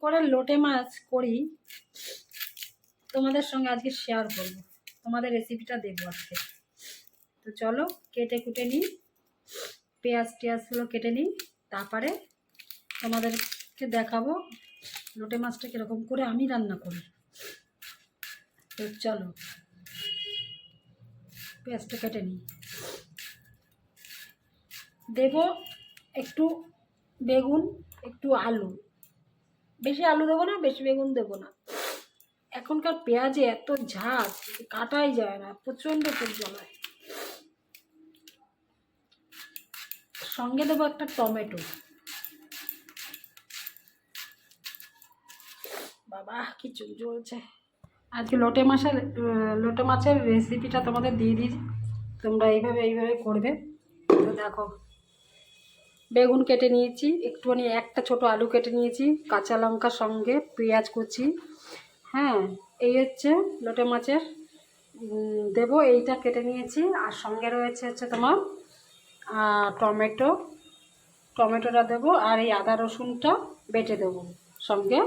করে লোটে মাছ করি তোমাদের সঙ্গে আজকে শেয়ার করব, তোমাদের রেসিপিটা দেবো আজকে। তো চলো কেটে কুটে নিই, পেঁয়াজ টেয়াজগুলো কেটে নিই, তারপরে তোমাদেরকে দেখাবো লোটে মাছটা কীরকম করে আমি রান্না করি। তো চলো পেঁয়াজটা কেটে নিই। দেব একটু বেগুন, একটু আলু, বেশি আলু দেবো না, বেশি বেগুন দেবো না। এখনকার পেঁয়াজে এত ঝাঁজ, কাটাই যায় না, প্রচণ্ড তেল জ্বলায়। সঙ্গে দেবো একটা টমেটো। বাবা কি চুল জ্বলছে। আজকে লোটে মাছের রেসিপিটা তোমাদের দিয়ে দিই, তোমরা এইভাবে করবে। তো দেখো বেগুন কেটে নিয়েছি, একটুখানি একটা ছোট আলু কেটে নিয়েছি, কাঁচা লঙ্কা সঙ্গে পেঁয়াজ কুচি। হ্যাঁ, এই হচ্ছে লোটে মাছের দেবো, এইটা কেটে নিয়েছি। আর সঙ্গে রয়েছে তোমার টমেটোটা দেবো, আর এই আদা রসুনটা বেটে দেবো সঙ্গে।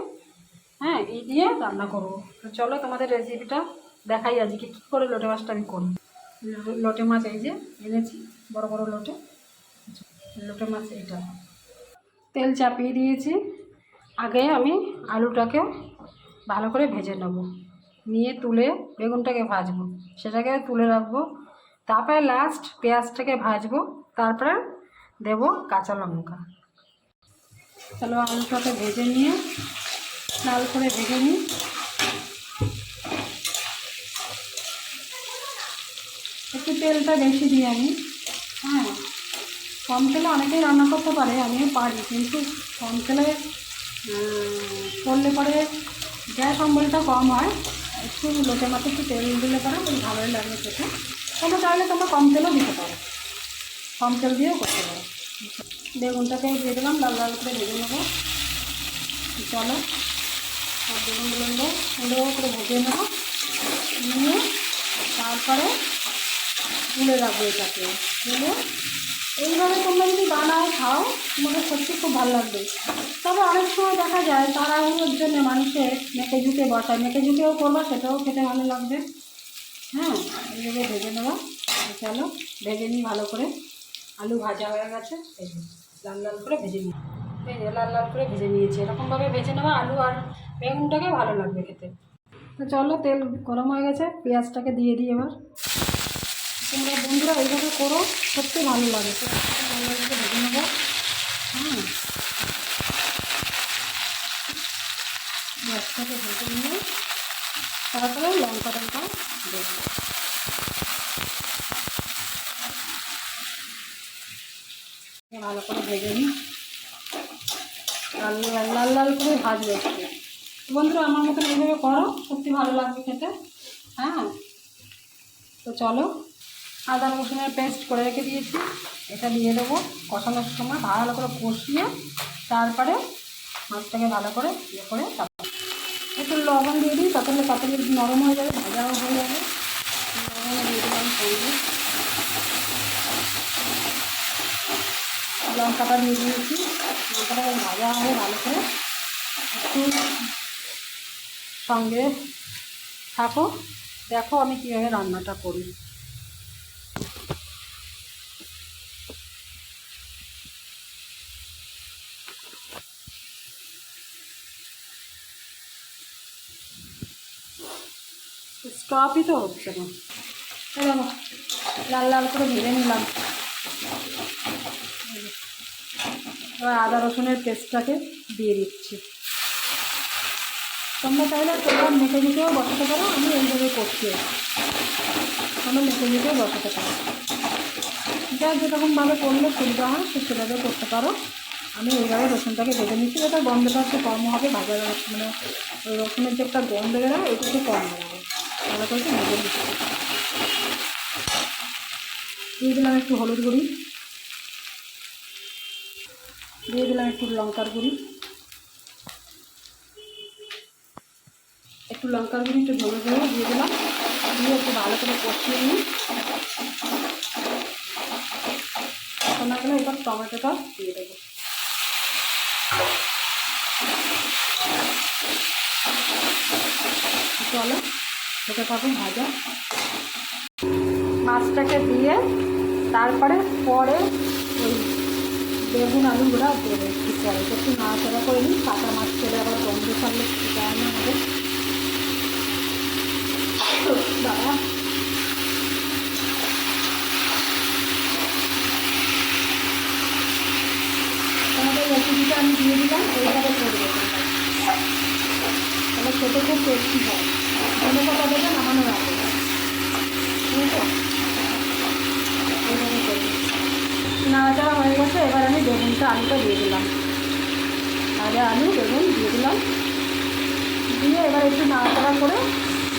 হ্যাঁ, এই দিয়ে রান্না করবো। তো চলো তোমাদের রেসিপিটা দেখাই আজকে কী করে লোটে মাছটা আমি করি। লোটে মাছ এই যে এনেছি, বড় বড় লোটে মাছ। এইটা তেল চাপিয়ে দিয়েছি। আগে আমি আলুটাকে ভালো করে ভেজে নেব, নিয়ে তুলে বেগুনটাকে ভাজবো, সেটাকে তুলে রাখবো। তারপরে লাস্ট পেঁয়াজটাকে ভাজবো, তারপরে দেবো কাঁচা লঙ্কা। চলো আলুটাকে ভেজে নিয়ে লাল করে ভেজে নিই। একটু তেলটা বেশি দিই আমি। হ্যাঁ, কম তেলে অনেকেই রান্না করতে পারে, আমিও পারি, কিন্তু কম তেলে করলে পরে গ্যাস অম্বলটা কম হয়। একটু লোটে মাছে একটু তেল দিলে পরে বেশ ভালোই লাগে খেতে। তোমরা চাইলে তোমরা কম তেলও দিতে পারো, কম তেল দিয়েও করতে পারো। বেগুনটাকে দিয়ে দিলাম, লাল লাল করে ভেজে নেবো। চলো সব বেগুনগুলো সুন্দর করে ভেজে নেবো, নিয়ে তারপরে তুলে রাখবো। এটাকে তুলে এইভাবে তোমরা যদি বানাও খাও, তোমাদের সত্যি খুব ভালো লাগবে। তবে অনেক সময় দেখা যায় তাড়াহুড়োর জন্য মানুষের মেখে ঝুঁকে বসায়, মেখে ঝুঁকেও করবা, সেটাও খেতে ভালো লাগবে। হ্যাঁ, এইভাবে ভেজে নেওয়া। চলো ভেজে নিই ভালো করে। আলু ভাজা হয়ে গেছে, এই লাল লাল করে ভেজে নিই। এই যে লাল লাল করে ভেজে নিয়েছি, এরকমভাবে ভেজে নেওয়া আলু আর বেগুনটাকে ভালো লাগবে খেতে। তো চলো তেল গরম হয়ে গেছে, পেঁয়াজটাকে দিয়ে দিই এবার। তোমরা বন্ধুরা এইভাবে করো, সত্যি ভালো লাগে। ভালো লাগে ভেজে নেবো। গ্যাসটাকে ভেজে নিয়ে তারপরে লঙ্কা টঙ্কা দেবো। ভালো করে ভেজে নিই, লাল লাল লাল করে ভাজবে একটু। বন্ধুরা আমার মতন এইভাবে করো, সত্যি ভালো লাগবে খেতে। হ্যাঁ, তো চলো আদা রসুনের পেস্ট করে রেখে দিয়েছি, এটা দিয়ে দেবো। কষানোর সময় ভালো করে কষিয়ে তারপরে মাছটাকে ভালো করে ইয়ে করে একটু লবণ দিয়ে দিই, তাহলে তাড়াতাড়ি নরম হয়ে যাবে, ভাজাও হয়ে যাবে। লবণ দিয়ে দিলাম সঙ্গে, লঙ্কাটা দিয়ে দিয়েছি। লঙ্কাটা ভাজা হবে ভালো করে, একটু সঙ্গে থাকো, দেখো আমি কীভাবে রান্নাটা করি। স্টপই তো হচ্ছে না। দেখো লাল লাল করে ভেজে নিলাম। এবার আদা রসুনের পেস্টটাকে দিয়ে দিচ্ছি। তোমরা চাইলে তোমরা মেখে মেখেও বসাতে পারো, আমি এইভাবে করছি। তোমরা মেখে মেখেও বসাতে পারো, যার যেরকমভাবে করলে সুবিধা হয় সে সেভাবে করতে পারো। আমি এইভাবে রসুনটাকে ভেজে নিচ্ছি, যাতে গন্ধটা একটু কম হবে। ভাজা মানে ওই রসুনের যে একটা গন্ধ বেরোয়, এটা একটু কম বেরোবে। ভালো করে ভেজে নিচ্ছি। দিয়ে দিলাম একটু হলুদ গুঁড়ি, দিয়ে দিলাম একটু লঙ্কার গুঁড়ি, একটু ঝোল দিয়ে দিলাম। দিয়ে একটু ভালো করে কষিয়ে নিই। কষানো গেলে এবার টমেটোটা দিয়ে দেবো। চলো হতে থাকুন ভাজা। মাছটাকে দিয়ে তারপরে পরে ওই বেগুন আলুগুলো দেবে একটু পরে, একটু নাড়াচাড়া করে নিই। কাঁচা মাছ খেলে আবার গন্ধ ছাড়লে রান্না হবে। দাঁড়া, তোমাদের রেসিপিটা আমি দিয়ে দিলাম, এইভাবে করবে তাহলে খেতে খুব টেস্টি হয়। ধনে পাতা দেবে নামানোর আগে, ঠিক আছে? এইভাবে করবে। নাড়াচাড়া হয়ে গেছে, এবার আমি বেগুনটা আলুটা দিয়ে দিলাম। ভাজা আলু বেগুন দিয়ে দিলাম, দিয়ে এবার একটু নাড়াচাড়া করে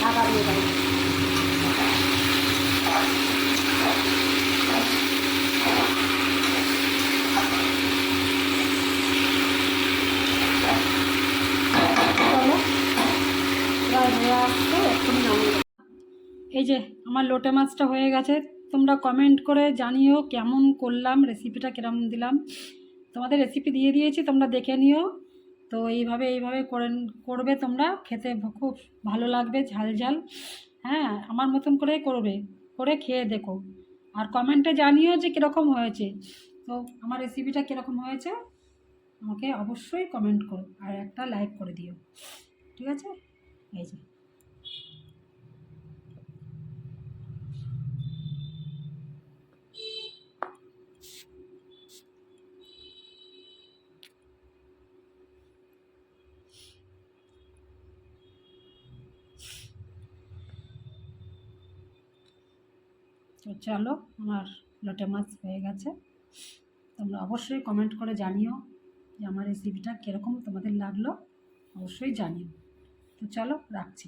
ঢাকা দিয়ে দিলাম। চলো প্রায় হয়ে আসছে, এক্ষুনি নামিয়ে দেবো। এই যে আমার লোটে মাছটা হয়ে গেছে। তোমরা কমেন্ট করে জানিও কেমন করলাম, রেসিপিটা কেমন দিলাম। তোমাদের রেসিপি দিয়ে দিয়েছি, তোমরা দেখে নিও। তো এইভাবে করবে তোমরা, খেতে খুব ভালো লাগবে, ঝাল ঝাল। হ্যাঁ, আমার মতন করেই করবে, করে খেয়ে দেখো। আর কমেন্টে জানিও যে কীরকম হয়েছে। তো আমার রেসিপিটা কীরকম হয়েছে আমাকে অবশ্যই কমেন্ট করো, আর একটা লাইক করে দিও, ঠিক আছে? এই যে তো চলো, আমার লোটে মাছ হয়ে গেছে। তোমরা অবশ্যই কমেন্ট করে জানিও যে আমার রেসিপিটা কীরকম তোমাদের লাগলো, অবশ্যই জানিও। তো চলো রাখছি।